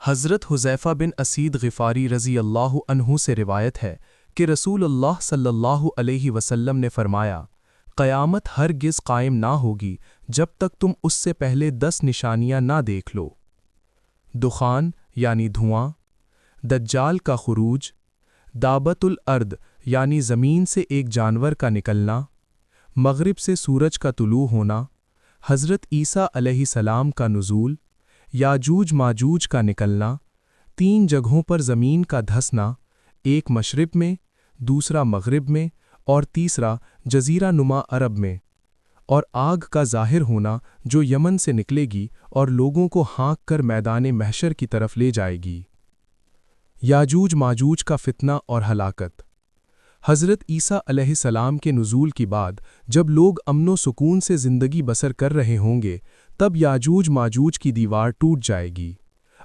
حضرت حذیفہ بن اسید غفاری رضی اللہ عنہ سے روایت ہے کہ رسول اللہ صلی اللہ علیہ وسلم نے فرمایا، قیامت ہرگز قائم نہ ہوگی جب تک تم اس سے پہلے 10 نشانیاں نہ دیکھ لو۔ دخان یعنی دھواں، دجال کا خروج، دابۃ الارض یعنی زمین سے ایک جانور کا نکلنا، مغرب سے سورج کا طلوع ہونا، حضرت عیسیٰ علیہ السلام کا نزول، یاجوج ماجوج کا نکلنا، 3 جگہوں پر زمین کا دھسنا، ایک مشرق میں، دوسرا مغرب میں اور تیسرا جزیرہ نما عرب میں، اور آگ کا ظاہر ہونا جو یمن سے نکلے گی اور لوگوں کو ہانک کر میدان محشر کی طرف لے جائے گی۔ یاجوج ماجوج کا فتنہ اور ہلاکت۔ حضرت عیسیٰ علیہ السلام کے نزول کی بعد جب لوگ امن و سکون سے زندگی بسر کر رہے ہوں گے، تب یاجوج ماجوج کی دیوار ٹوٹ جائے گی۔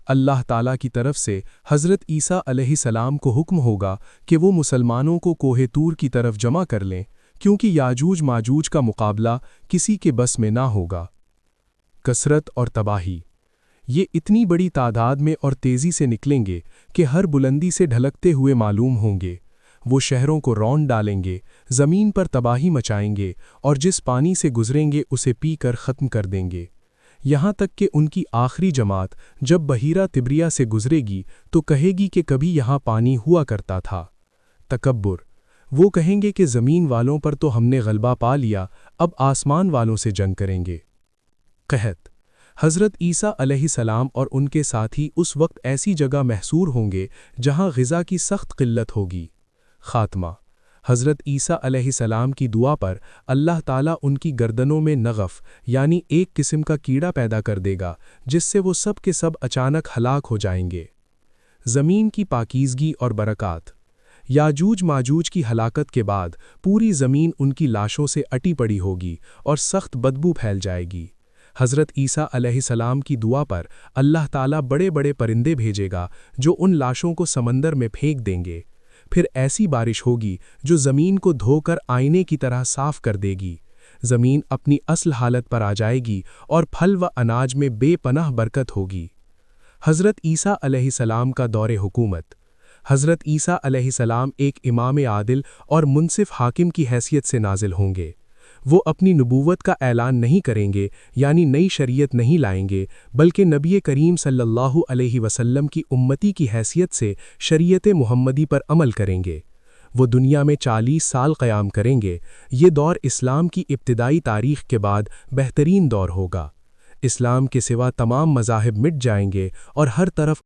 اللہ تعالیٰ کی طرف سے حضرت عیسیٰ علیہ السلام کو حکم ہوگا کہ وہ مسلمانوں کو کوہ طور کی طرف جمع کر لیں، کیونکہ یاجوج ماجوج کا مقابلہ کسی کے بس میں نہ ہوگا۔ کثرت اور تباہی۔ یہ اتنی بڑی تعداد میں اور تیزی سے نکلیں گے کہ ہر بلندی سے ڈھلکتے ہوئے معلوم ہوں گے۔ وہ شہروں کو رون ڈالیں گے، زمین پر تباہی مچائیں گے اور جس پانی سے گزریں گے اسے پی کر ختم کر دیں گے، یہاں تک کہ ان کی آخری جماعت جب بحیرہ تبریہ سے گزرے گی تو کہے گی کہ کبھی یہاں پانی ہوا کرتا تھا۔ تکبر۔ وہ کہیں گے کہ زمین والوں پر تو ہم نے غلبہ پا لیا، اب آسمان والوں سے جنگ کریں گے۔ قحط۔ حضرت عیسیٰ علیہ السلام اور ان کے ساتھی اس وقت ایسی جگہ محصور ہوں گے جہاں غذا کی سخت قلت ہوگی۔ خاتمہ۔ حضرت عیسیٰ علیہ السلام کی دعا پر اللہ تعالیٰ ان کی گردنوں میں نغف یعنی ایک قسم کا کیڑا پیدا کر دے گا جس سے وہ سب کے سب اچانک ہلاک ہو جائیں گے۔ زمین کی پاکیزگی اور برکات۔ یاجوج ماجوج کی ہلاکت کے بعد پوری زمین ان کی لاشوں سے اٹی پڑی ہوگی اور سخت بدبو پھیل جائے گی۔ حضرت عیسیٰ علیہ السلام کی دعا پر اللہ تعالیٰ بڑے بڑے پرندے بھیجے گا جو ان لاشوں کو سمندر میں پھینک دیں گے۔ پھر ایسی بارش ہوگی جو زمین کو دھو کر آئینے کی طرح صاف کر دے گی۔ زمین اپنی اصل حالت پر آ جائے گی اور پھل و اناج میں بے پناہ برکت ہوگی۔ حضرت عیسیٰ علیہ السلام کا دور حکومت۔ حضرت عیسیٰ علیہ السلام ایک امام عادل اور منصف حاکم کی حیثیت سے نازل ہوں گے۔ وہ اپنی نبوت کا اعلان نہیں کریں گے یعنی نئی شریعت نہیں لائیں گے، بلکہ نبی کریم صلی اللہ علیہ وسلم کی امتی کی حیثیت سے شریعت محمدی پر عمل کریں گے۔ وہ دنیا میں 40 سال قیام کریں گے۔ یہ دور اسلام کی ابتدائی تاریخ کے بعد بہترین دور ہوگا۔ اسلام کے سوا تمام مذاہب مٹ جائیں گے اور ہر طرف